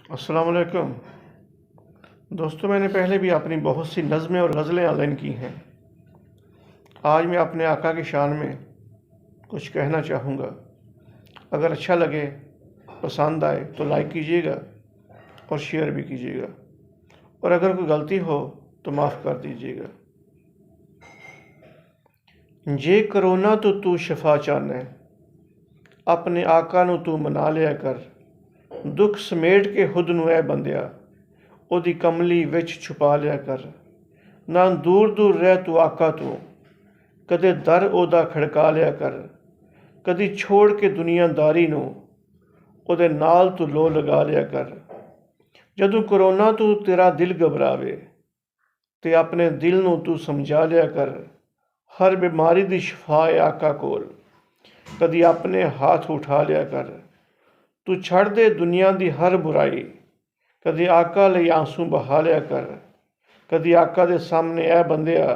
अस्सलाम वालेकुम दोस्तों, मैंने पहले भी अपनी बहुत सी नज़में और गज़लें ऑनलाइन की हैं। आज मैं अपने आका की शान में कुछ कहना चाहूँगा। अगर अच्छा लगे, पसंद आए तो लाइक कीजिएगा और शेयर भी कीजिएगा, और अगर कोई गलती हो तो माफ़ कर दीजिएगा। जे करोना तो तू शफा चाहना, अपने आका नू तू मना लिया कर। दुख समेट के खुद नू ऐ बंदिया, ओदी कमली विच छुपा लिया कर। ना दूर दूर रह तू आका तू, कदे दर ओदा खड़का लिया कर। कदी छोड़ के दुनियादारी नू, ओदे नाल तू लो लगा लिया कर। जदों करोना तू तेरा दिल घबरावे, ते अपने दिल नू तू समझा लिया कर। हर बीमारी दी शफा है आका कोल, कदी अपने हाथ उठा लिया कर। तू छड़ दे दुनिया दी हर बुराई, कदी आका लई आंसू बहा लिया कर। कदी आका दे सामने ऐ बंदिया,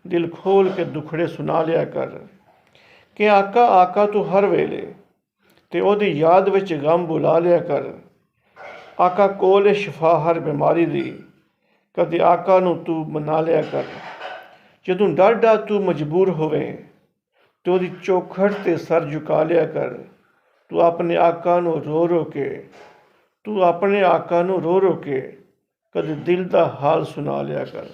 दिल खोल के दुखड़े सुना लिया कर। कि आका आका तू हर वेले, ते ओदी याद विच गम बुला लिया कर। आका कोल है शफा हर बीमारी दी, कदी आका नू तू मना लिया कर। जदों डाढा तू मजबूर होवे, ते ओदी चौखड़ ते सर झुका लिया कर। तू अपने आका नू रो रो के, तू अपने आका नू रो रो के, कदी दिल दा हाल सुना लिया कर।